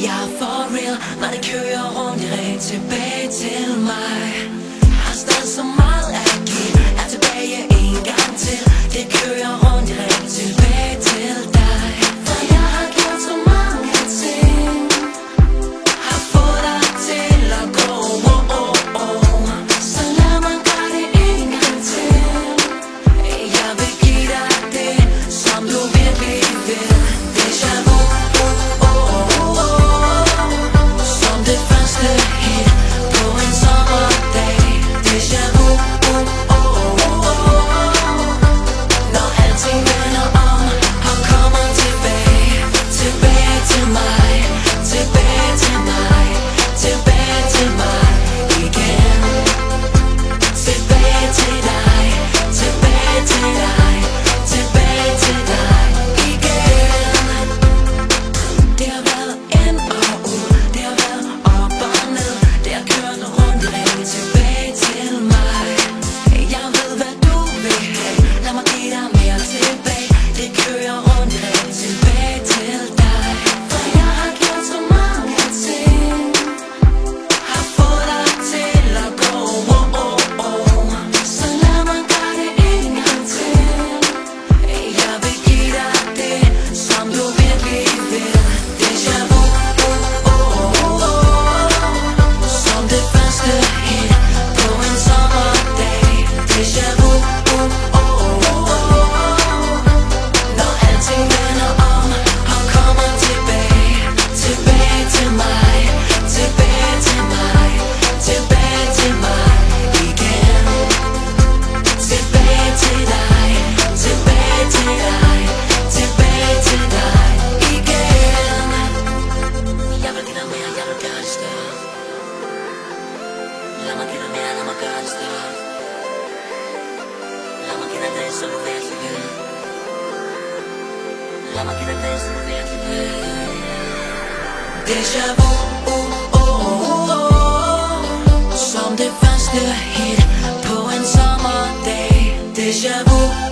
Jeg er for real, når det kører rundt i ring tilbage til mig. Har stadig så meget at give, er tilbage en gang til. Det kører rundt i ring tilbage til dig. For jeg har gjort så mange ting, har fået dig til at gå, så lad mig gøre det en gang til. Jeg vil give dig det, som du virkelig vil. Déjà vu, som det første hit på en sommerdag. Déjà vu, når alting vender om og kommer tilbage. Tilbage til mig, tilbage til mig, tilbage til mig igen. Tilbage til dig, tilbage til dig, tilbage til dig igen. Det har været ind og ud, det har været op og ned, det har kørt rundt i ring tilbage til mig. Jeg ved hvad du vil have, lad mig give dig mere tilbage. Det kører rundt i ring tilbage til dig. For jeg har gjort så mange ting, har fået dig til at gå, så lad mig gøre det en gang til. Jeg vil give dig det, som du virkelig vil. Déjà vu, som det første hit på en sommerdag. Déjà vu, når alting vender om og kommer tilbage. Tilbage til mig, tilbage til mig, tilbage til mig igen. Tilbage til dig, tilbage til dig, tilbage til dig igen. Jeg vil give dig mere, jeg vil gøre det større. Lad mig give dig mere, lad mig gøre det større. Lad mig give dig det, som du virkelig vil. Lad mig give dig det, som du virkelig vil. Déjà vu, som det første hit på en sommerdag. Déjà vu.